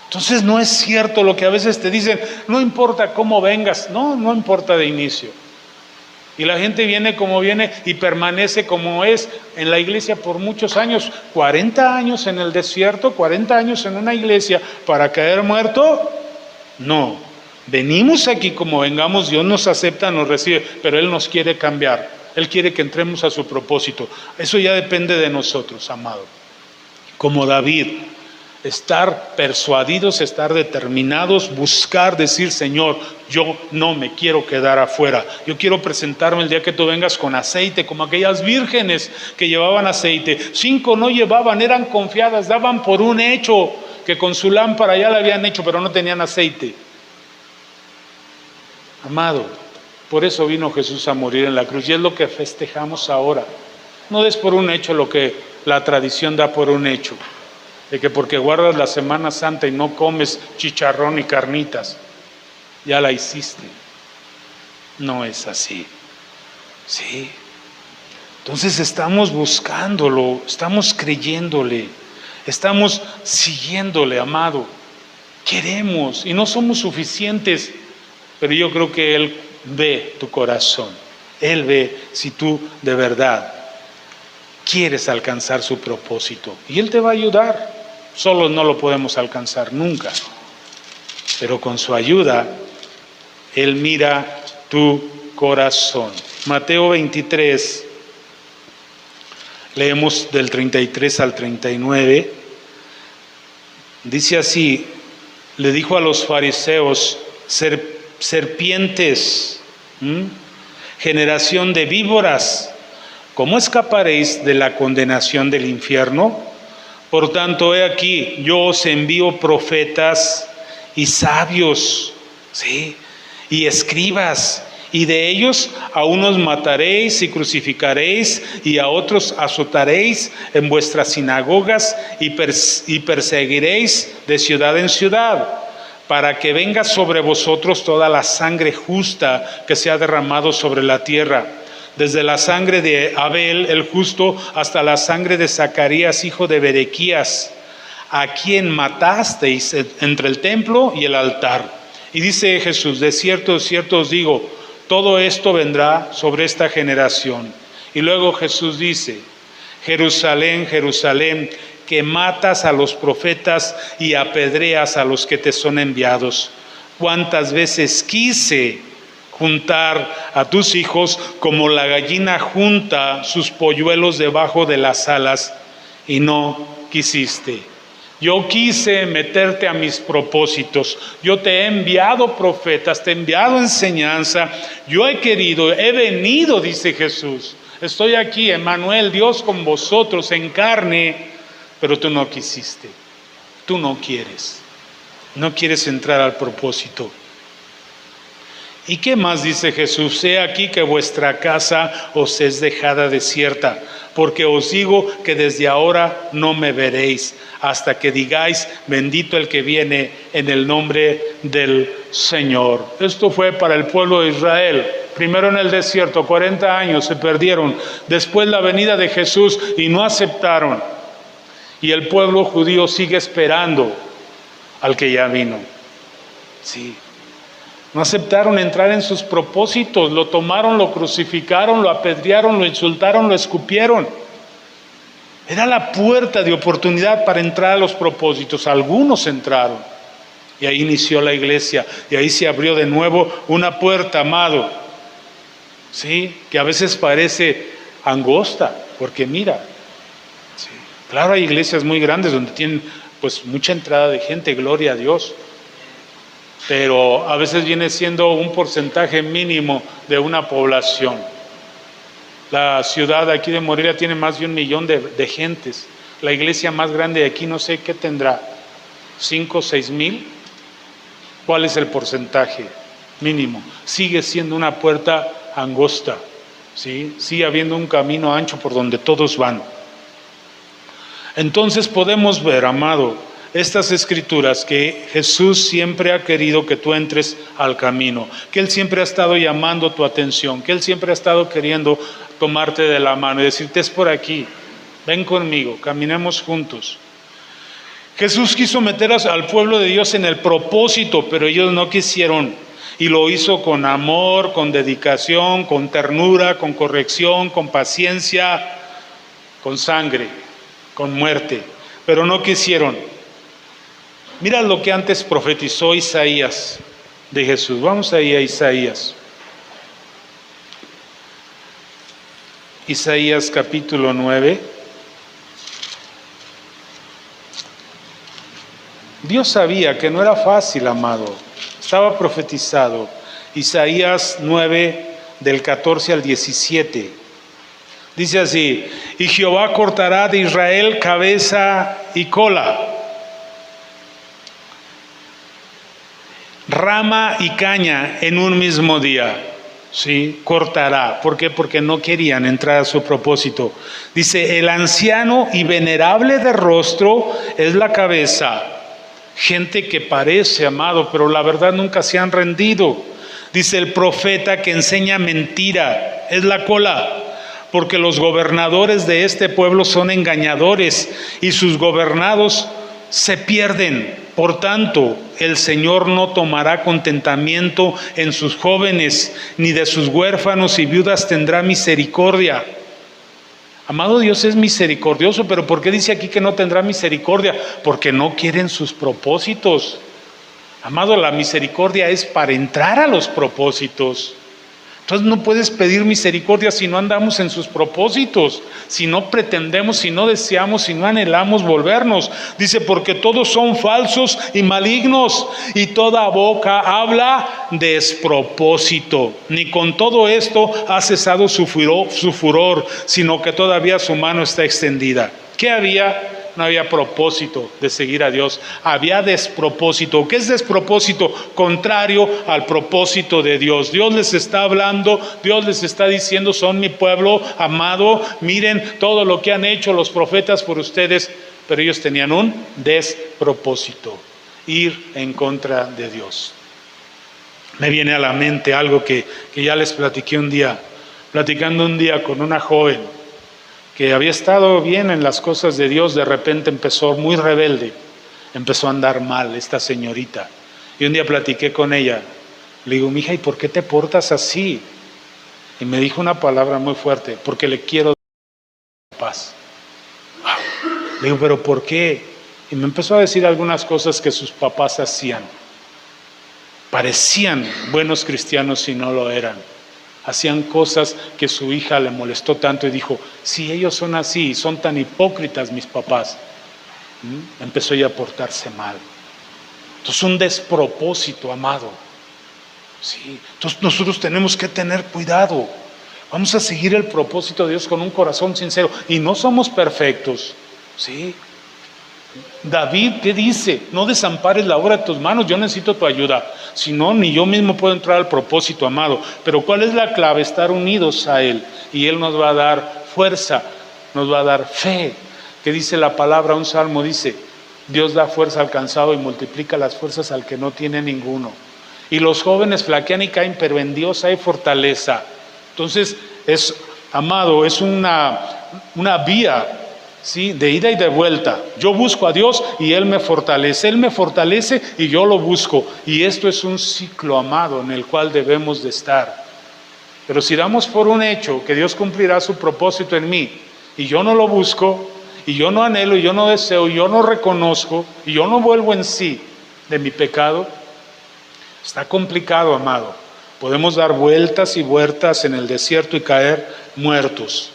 Entonces no es cierto lo que a veces te dicen, no importa cómo vengas, no importa de inicio. Y la gente viene como viene y permanece como es en la iglesia por muchos años, 40 años en el desierto, 40 años en una iglesia para caer muerto. No, venimos aquí como vengamos, Dios nos acepta, nos recibe, pero Él nos quiere cambiar, Él quiere que entremos a su propósito. Eso ya depende de nosotros, amado. Como David. Estar persuadidos, estar determinados, buscar, decir, Señor, yo no me quiero quedar afuera. Yo quiero presentarme el día que tú vengas con aceite, como aquellas vírgenes que llevaban aceite. 5 no llevaban, eran confiadas, daban por un hecho que con su lámpara ya la habían hecho, pero no tenían aceite. Amado, por eso vino Jesús a morir en la cruz y es lo que festejamos ahora. No des por un hecho lo que la tradición da por un hecho. De que porque guardas la Semana Santa y no comes chicharrón y carnitas, ya la hiciste. No es así. Sí. Entonces estamos buscándolo, estamos creyéndole, estamos siguiéndole, amado. Queremos y no somos suficientes, pero yo creo que Él ve tu corazón. Él ve si tú de verdad quieres alcanzar su propósito y Él te va a ayudar. Solo no lo podemos alcanzar nunca, pero con su ayuda, Él mira tu corazón. Mateo 23, leemos del 33 al 39, dice así, le dijo a los fariseos, serpientes, generación de víboras, ¿cómo escaparéis de la condenación del infierno? Por tanto, he aquí, yo os envío profetas y sabios, ¿sí? Y escribas, y de ellos a unos mataréis y crucificaréis, y a otros azotaréis en vuestras sinagogas y perseguiréis de ciudad en ciudad, para que venga sobre vosotros toda la sangre justa que se ha derramado sobre la tierra, desde la sangre de Abel el justo hasta la sangre de Zacarías hijo de Berequías, a quien matasteis entre el templo y el altar. Y dice Jesús, de cierto os digo, todo esto vendrá sobre esta generación. Y luego Jesús dice, Jerusalén, Jerusalén, que matas a los profetas y apedreas a los que te son enviados. ¿Cuántas veces quise juntar a tus hijos como la gallina junta sus polluelos debajo de las alas, y no quisiste? Yo quise meterte a mis propósitos. Yo te he enviado profetas, te he enviado enseñanza. Yo he querido, he venido, dice Jesús. Estoy aquí, Emmanuel, Dios con vosotros en carne, pero tú no quisiste. Tú no quieres. No quieres entrar al propósito. ¿Y qué más dice Jesús? He aquí que vuestra casa os es dejada desierta, porque os digo que desde ahora no me veréis, hasta que digáis, bendito el que viene en el nombre del Señor. Esto fue para el pueblo de Israel. Primero en el desierto, 40 años se perdieron. Después la venida de Jesús y no aceptaron. Y el pueblo judío sigue esperando al que ya vino. Sí. No aceptaron entrar en sus propósitos, lo tomaron, lo crucificaron, lo apedrearon, lo insultaron, lo escupieron. Era la puerta de oportunidad para entrar a los propósitos. Algunos entraron y ahí inició la iglesia y ahí se abrió de nuevo una puerta, amado. Sí, que a veces parece angosta, porque mira, sí, claro, hay iglesias muy grandes donde tienen pues mucha entrada de gente, gloria a Dios. Pero a veces viene siendo un porcentaje mínimo de una población. La ciudad aquí de Morelia tiene más de 1 millón de gentes. La iglesia más grande de aquí no sé qué tendrá, 5 o 6 mil. ¿Cuál es el porcentaje mínimo? Sigue siendo una puerta angosta, ¿sí? Sigue habiendo un camino ancho por donde todos van. Entonces podemos ver, amado, estas escrituras, que Jesús siempre ha querido que tú entres al camino, que Él siempre ha estado llamando tu atención, que Él siempre ha estado queriendo tomarte de la mano y decirte: es por aquí, ven conmigo, caminemos juntos. Jesús quiso meter al pueblo de Dios en el propósito, pero ellos no quisieron. Y lo hizo con amor, con dedicación, con ternura, con corrección, con paciencia, con sangre, con muerte. Pero no quisieron. Mira lo que antes profetizó Isaías de Jesús. Vamos ahí a Isaías. Isaías capítulo 9. Dios sabía que no era fácil, amado. Estaba profetizado. Isaías 9, del 14 al 17. Dice así: y Jehová cortará de Israel cabeza y cola, rama y caña en un mismo día. Sí, cortará. ¿Por qué? Porque no querían entrar a su propósito. Dice: el anciano y venerable de rostro es la cabeza. Gente que parece, amado, pero la verdad nunca se han rendido. Dice: el profeta que enseña mentira es la cola, porque los gobernadores de este pueblo son engañadores y sus gobernados se pierden. Por tanto, el Señor no tomará contentamiento en sus jóvenes, ni de sus huérfanos y viudas tendrá misericordia. Amado, Dios es misericordioso, pero ¿por qué dice aquí que no tendrá misericordia? Porque no quieren sus propósitos. Amado, la misericordia es para entrar a los propósitos. Entonces no puedes pedir misericordia si no andamos en sus propósitos, si no pretendemos, si no deseamos, si no anhelamos volvernos. Dice: porque todos son falsos y malignos, y toda boca habla despropósito. Ni con todo esto ha cesado su furor, sino que todavía su mano está extendida. ¿Qué había? No había propósito de seguir a Dios. Había despropósito. ¿Qué es despropósito? Contrario al propósito de Dios. Dios les está hablando, Dios les está diciendo: son mi pueblo amado, miren todo lo que han hecho los profetas por ustedes. Pero ellos tenían un despropósito: ir en contra de Dios. Me viene a la mente algo que ya les platiqué un día, platicando un día con una joven que había estado bien en las cosas de Dios. De repente empezó muy rebelde, empezó a andar mal esta señorita. Y un día platiqué con ella, le digo: mija, ¿y por qué te portas así? Y me dijo una palabra muy fuerte: porque le quiero dar paz. Le digo: ¿pero por qué? Y me empezó a decir algunas cosas que sus papás hacían. Parecían buenos cristianos y no lo eran. Hacían cosas que su hija le molestó tanto y dijo: si ellos son así, son tan hipócritas mis papás. Empezó ella a portarse mal. Entonces, un despropósito, amado. Sí. Entonces nosotros tenemos que tener cuidado. Vamos a seguir el propósito de Dios con un corazón sincero. Y no somos perfectos. ¿Sí? David, ¿qué dice? No desampares la obra de tus manos, yo necesito tu ayuda. Si no, ni yo mismo puedo entrar al propósito, amado. Pero ¿cuál es la clave? Estar unidos a Él. Y Él nos va a dar fuerza, nos va a dar fe. ¿Qué dice la palabra? Un salmo dice: Dios da fuerza al cansado y multiplica las fuerzas al que no tiene ninguno. Y los jóvenes flaquean y caen, pero en Dios hay fortaleza. Entonces, amado, es una vía, ¿sí?, de ida y de vuelta. Yo busco a Dios y Él me fortalece. Él me fortalece y yo lo busco. Y esto es un ciclo, amado, en el cual debemos de estar. Pero si damos por un hecho que Dios cumplirá su propósito en mí, y yo no lo busco, y yo no anhelo, y yo no deseo, y yo no reconozco, y yo no vuelvo en sí de mi pecado, está complicado, amado. Podemos dar vueltas y vueltas en el desierto y caer muertos.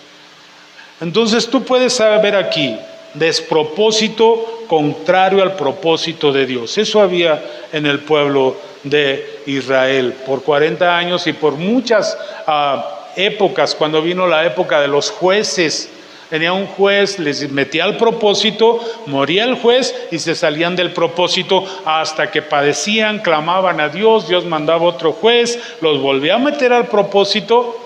Entonces tú puedes saber aquí: despropósito contrario al propósito de Dios. Eso había en el pueblo de Israel por 40 años y por muchas épocas. Cuando vino la época de los jueces, Venía un juez, les metía al propósito, moría el juez y se salían del propósito hasta que padecían, clamaban a Dios, Dios mandaba otro juez, los volvía a meter al propósito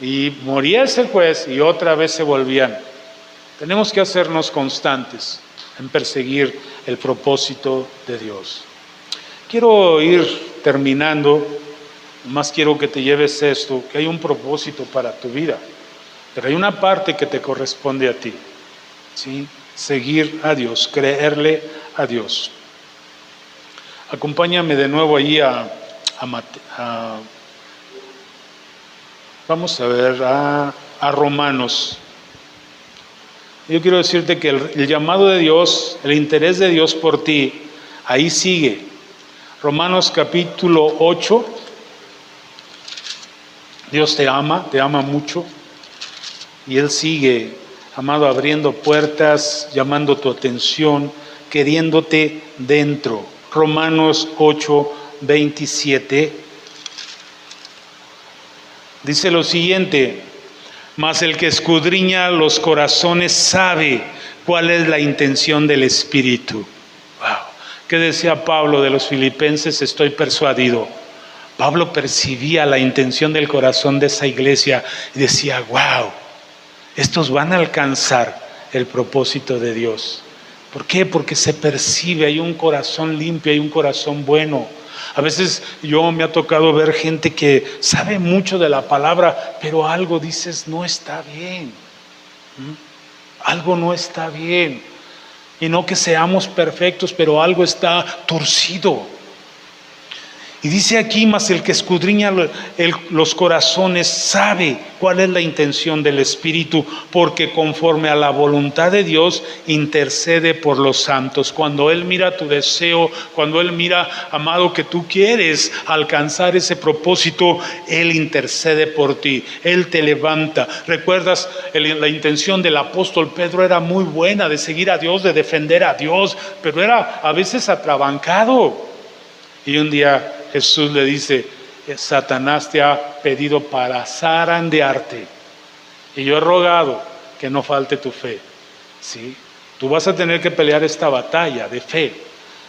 y moría ese juez y otra vez se volvían. Tenemos que hacernos constantes en perseguir el propósito de Dios. Quiero ir terminando, más quiero que te lleves esto, que hay un propósito para tu vida. Pero hay una parte que te corresponde a ti, ¿sí? Seguir a Dios, creerle a Dios. Acompáñame de nuevo allí vamos a ver, a Romanos. Yo quiero decirte que el llamado de Dios, el interés de Dios por ti, ahí sigue. Romanos capítulo 8. Dios te ama mucho. Y Él sigue, amado, abriendo puertas, llamando tu atención, queriéndote dentro. Romanos 8, 27. Dice lo siguiente: mas el que escudriña los corazones sabe cuál es la intención del Espíritu. Wow. ¿Qué decía Pablo de los filipenses? Estoy persuadido. Pablo percibía la intención del corazón de esa iglesia y decía, wow, estos van a alcanzar el propósito de Dios. ¿Por qué? Porque se percibe, hay un corazón limpio, hay un corazón bueno. A veces me ha tocado ver gente que sabe mucho de la palabra, pero algo dices, no está bien. Algo no está bien. Y no que seamos perfectos, pero algo está torcido. Y dice aquí, mas el que escudriña los corazones sabe cuál es la intención del Espíritu, porque conforme a la voluntad de Dios intercede por los santos. Cuando Él mira tu deseo, cuando Él mira, amado, que tú quieres alcanzar ese propósito, Él intercede por ti, Él te levanta. ¿Recuerdas la intención del apóstol Pedro? Era muy buena, de seguir a Dios, de defender a Dios, pero era a veces atrabancado. Y un día Jesús le dice, Satanás te ha pedido para zarandearte, y yo he rogado que no falte tu fe. ¿Sí? Tú vas a tener que pelear esta batalla de fe,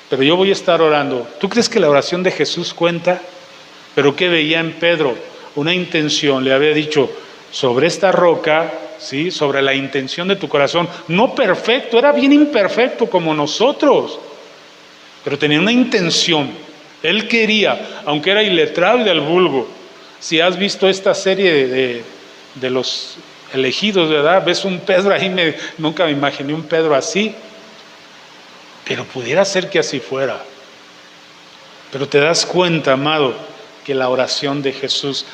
pero yo voy a estar orando. ¿Tú crees que la oración de Jesús cuenta? Pero ¿qué veía en Pedro? Una intención, le había dicho, sobre esta roca, ¿sí? Sobre la intención de tu corazón, no perfecto, era bien imperfecto como nosotros, pero tenía una intención. Él quería, aunque era iletrado y del vulgo. Si has visto esta serie de los elegidos, ¿verdad? Ves un Pedro ahí, nunca me imaginé un Pedro así, pero pudiera ser que así fuera. Pero te das cuenta, amado, que la oración de Jesús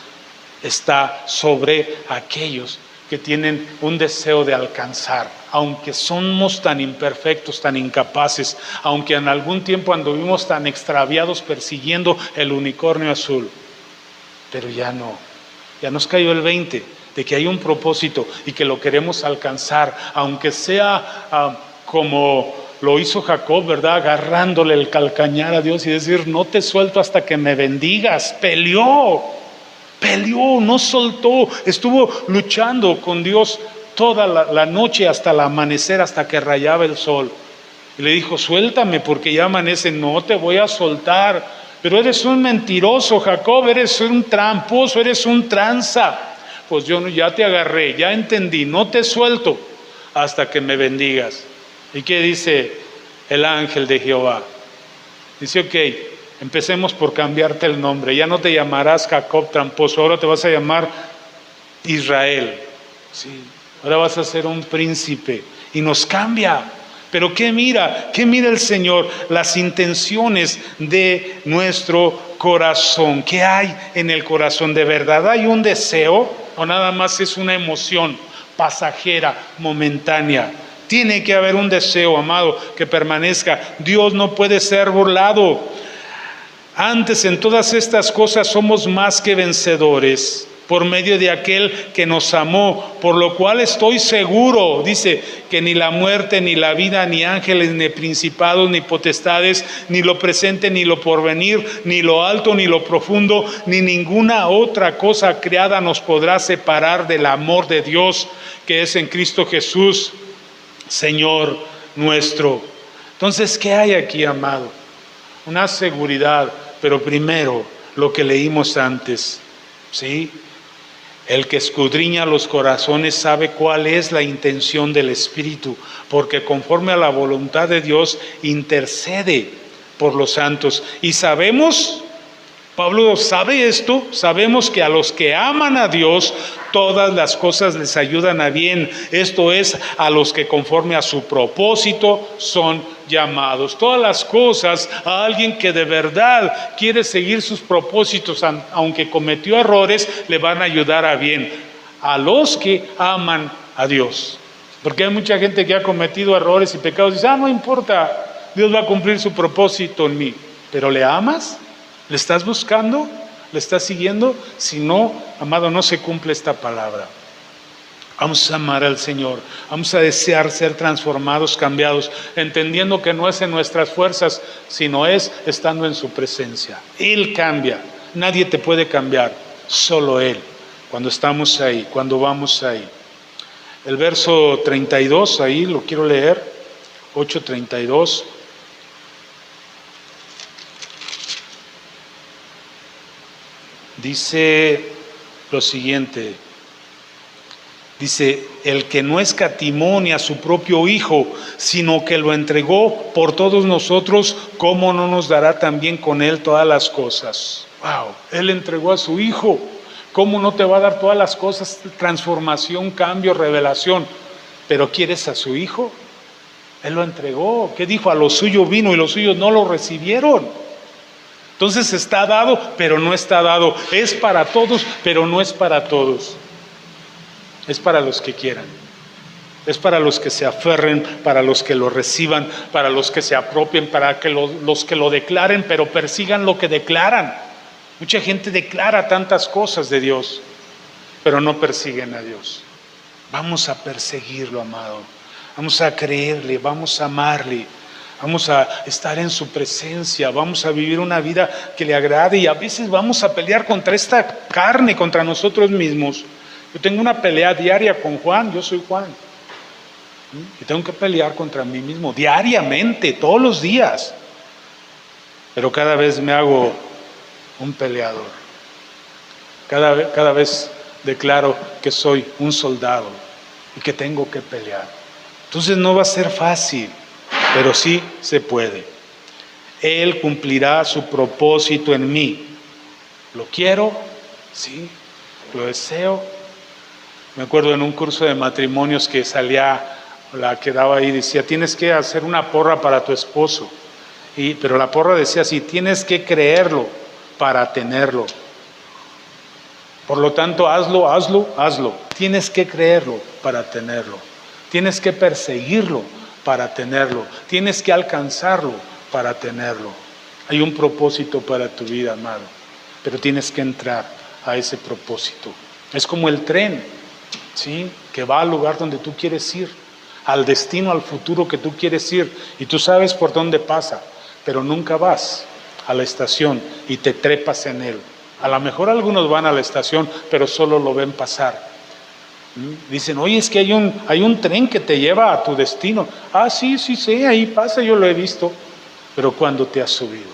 está sobre aquellos que tienen un deseo de alcanzar, aunque somos tan imperfectos, tan incapaces, aunque en algún tiempo anduvimos tan extraviados persiguiendo el unicornio azul, pero ya nos cayó el 20 de que hay un propósito y que lo queremos alcanzar, aunque sea como lo hizo Jacob, ¿verdad? Agarrándole el calcañar a Dios y decir, no te suelto hasta que me bendigas. Peleó, no soltó, estuvo luchando con Dios toda la noche hasta el amanecer, hasta que rayaba el sol. Y le dijo, suéltame porque ya amanece. No te voy a soltar. Pero eres un mentiroso, Jacob, eres un tramposo, eres un tranza. Pues yo ya te agarré, ya entendí, no te suelto hasta que me bendigas. ¿Y qué dice el ángel de Jehová? Dice, ok, empecemos por cambiarte el nombre. Ya no te llamarás Jacob tramposo, ahora te vas a llamar Israel. Sí, ahora vas a ser un príncipe. Y nos cambia. Pero ¿qué mira? ¿Qué mira el Señor? Las intenciones de nuestro corazón. ¿Qué hay en el corazón? ¿De verdad hay un deseo o nada más es una emoción pasajera, momentánea? Tiene que haber un deseo, amado, que permanezca. Dios no puede ser burlado. Antes, en todas estas cosas somos más que vencedores por medio de aquel que nos amó, por lo cual estoy seguro, dice, que ni la muerte, ni la vida, ni ángeles, ni principados, ni potestades, ni lo presente, ni lo porvenir, ni lo alto, ni lo profundo, ni ninguna otra cosa creada nos podrá separar del amor de Dios que es en Cristo Jesús, Señor nuestro. Entonces, ¿qué hay aquí, amado? Una seguridad, pero primero lo que leímos antes, ¿sí? El que escudriña los corazones sabe cuál es la intención del Espíritu, porque conforme a la voluntad de Dios intercede por los santos. Y sabemos, Pablo sabe esto, sabemos que a los que aman a Dios, todas las cosas les ayudan a bien. Esto es, a los que conforme a su propósito son llamados. Todas las cosas, a alguien que de verdad quiere seguir sus propósitos, aunque cometió errores, le van a ayudar a bien. A los que aman a Dios. Porque hay mucha gente que ha cometido errores y pecados y dice, no importa, Dios va a cumplir su propósito en mí. ¿Pero le amas? ¿Le estás buscando? ¿Le estás siguiendo? Si no, amado, no se cumple esta palabra. Vamos a amar al Señor, vamos a desear ser transformados, cambiados, entendiendo que no es en nuestras fuerzas, sino es estando en su presencia. Él cambia, nadie te puede cambiar, solo Él, cuando estamos ahí, cuando vamos ahí. El verso 32, ahí lo quiero leer, 8:32. Dice lo siguiente, dice, el que no escatimó ni a su propio Hijo, sino que lo entregó por todos nosotros, ¿cómo no nos dará también con Él todas las cosas? Wow, Él entregó a su Hijo, ¿cómo no te va a dar todas las cosas? Transformación, cambio, revelación, pero ¿quieres a su Hijo? Él lo entregó, ¿qué dijo? A lo suyo vino y los suyos no lo recibieron. Entonces está dado, pero no está dado. Es para todos, pero no es para todos. Es para los que quieran. Es para los que se aferren, para los que lo reciban, para los que se apropien, para que los que lo declaren, pero persigan lo que declaran. Mucha gente declara tantas cosas de Dios, pero no persiguen a Dios. Vamos a perseguirlo, amado. Vamos a creerle, vamos a amarle. Vamos a estar en su presencia, vamos a vivir una vida que le agrade y a veces vamos a pelear contra esta carne, contra nosotros mismos. Yo tengo una pelea diaria con Juan, yo soy Juan. Y tengo que pelear contra mí mismo diariamente, todos los días. Pero cada vez me hago un peleador. Cada vez declaro que soy un soldado y que tengo que pelear. Entonces no va a ser fácil. Pero sí se puede. Él cumplirá su propósito en mí. ¿Lo quiero? Sí. ¿Lo deseo? Me acuerdo en un curso de matrimonios que salía, la que daba ahí, decía, tienes que hacer una porra para tu esposo. Pero la porra decía así, tienes que creerlo para tenerlo. Por lo tanto, hazlo. Tienes que creerlo para tenerlo. Tienes que perseguirlo para tenerlo, tienes que alcanzarlo para tenerlo. Hay un propósito para tu vida, amado, pero tienes que entrar a ese propósito. Es como el tren, ¿sí? Que va al lugar donde tú quieres ir, al destino, al futuro que tú quieres ir, y tú sabes por dónde pasa, pero nunca vas a la estación y te trepas en él. A lo mejor algunos van a la estación, pero solo lo ven pasar. Dicen, oye, es que hay un tren que te lleva a tu destino. Ah, sí, ahí pasa, yo lo he visto. Pero ¿cuándo te has subido?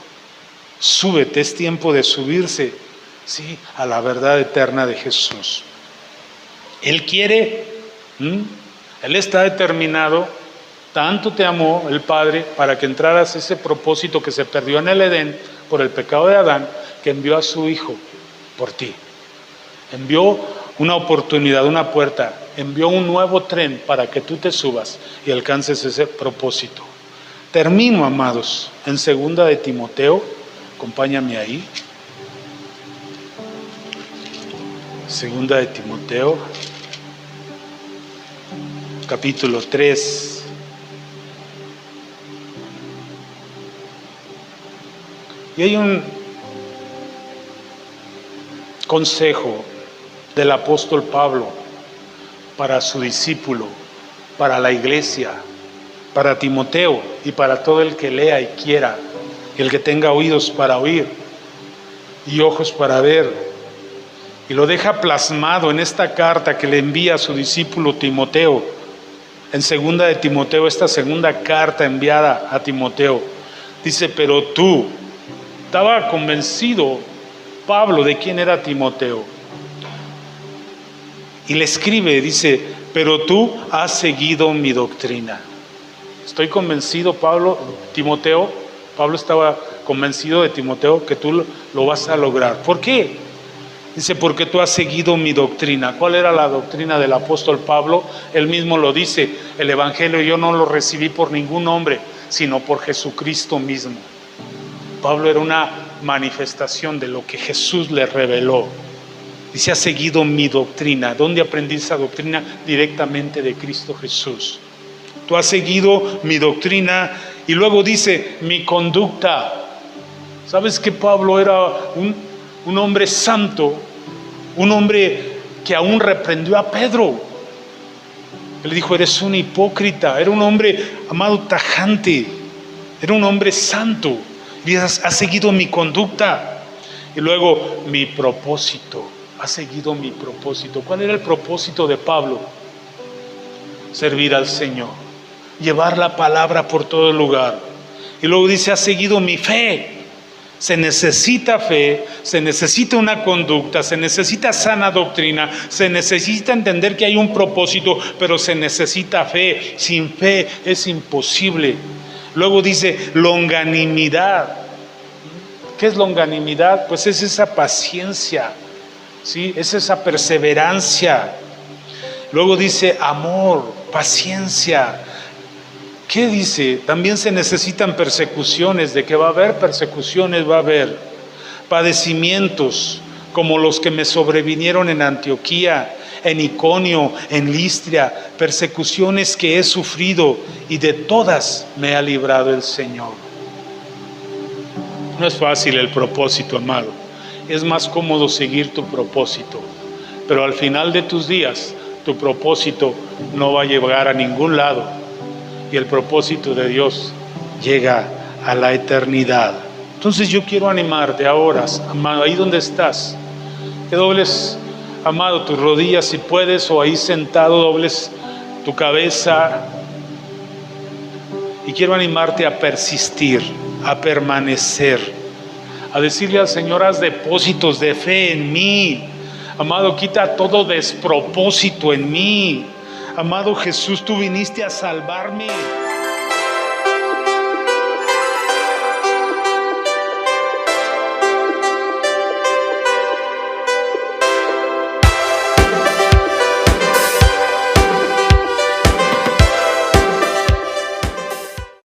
Súbete, es tiempo de subirse, sí, a la verdad eterna de Jesús. Él quiere, Él está determinado, tanto te amó el Padre para que entraras a ese propósito que se perdió en el Edén por el pecado de Adán, que envió a su Hijo por ti. Envió una oportunidad, una puerta, envió un nuevo tren para que tú te subas y alcances ese propósito. Termino, amados, en 2 de Timoteo, acompáñame ahí. 2 de Timoteo, capítulo 3. Y hay un consejo del apóstol Pablo para su discípulo, para la iglesia, para Timoteo y para todo el que lea y quiera, el que tenga oídos para oír y ojos para ver. Y lo deja plasmado en esta carta que le envía a su discípulo Timoteo, en segunda de Timoteo, esta segunda carta enviada a Timoteo. Dice, pero tú, estaba convencido Pablo de quién era Timoteo. Y le escribe, dice, pero tú has seguido mi doctrina. Estoy convencido, Pablo estaba convencido de Timoteo que tú lo vas a lograr. ¿Por qué? Dice, porque tú has seguido mi doctrina. ¿Cuál era la doctrina del apóstol Pablo? Él mismo lo dice, el evangelio yo no lo recibí por ningún hombre, sino por Jesucristo mismo. Pablo era una manifestación de lo que Jesús le reveló. Dice, has seguido mi doctrina. ¿Dónde aprendí esa doctrina? Directamente de Cristo Jesús. Tú has seguido mi doctrina. Y luego dice, mi conducta. ¿Sabes que Pablo era un hombre santo? Un hombre que aún reprendió a Pedro. Él le dijo, eres un hipócrita. Era un hombre, amado, tajante. Era un hombre santo. Y has seguido mi conducta. Y luego, mi propósito. Ha seguido mi propósito. ¿Cuál era el propósito de Pablo? Servir al Señor, llevar la palabra por todo lugar. Y luego dice, ha seguido mi fe. Se necesita fe, se necesita una conducta, se necesita sana doctrina, se necesita entender que hay un propósito, pero se necesita fe. Sin fe es imposible. Luego dice, longanimidad. ¿Qué es longanimidad? Pues es esa paciencia. ¿Sí? Es esa perseverancia. Luego dice amor, paciencia. ¿Qué dice? También se necesitan persecuciones. ¿De qué va a haber? Persecuciones va a haber. Padecimientos como los que me sobrevinieron en Antioquía, en Iconio, en Listria. Persecuciones que he sufrido y de todas me ha librado el Señor. No es fácil el propósito, amado. Es más cómodo seguir tu propósito, pero al final de tus días tu propósito no va a llegar a ningún lado y el propósito de Dios llega a la eternidad. Entonces yo quiero animarte ahora, amado, ahí donde estás, que dobles, amado, tus rodillas si puedes, o ahí sentado dobles tu cabeza, y quiero animarte a persistir, a permanecer, a decirle al Señor, haz depósitos de fe en mí. Amado, quita todo despropósito en mí. Amado Jesús, tú viniste a salvarme.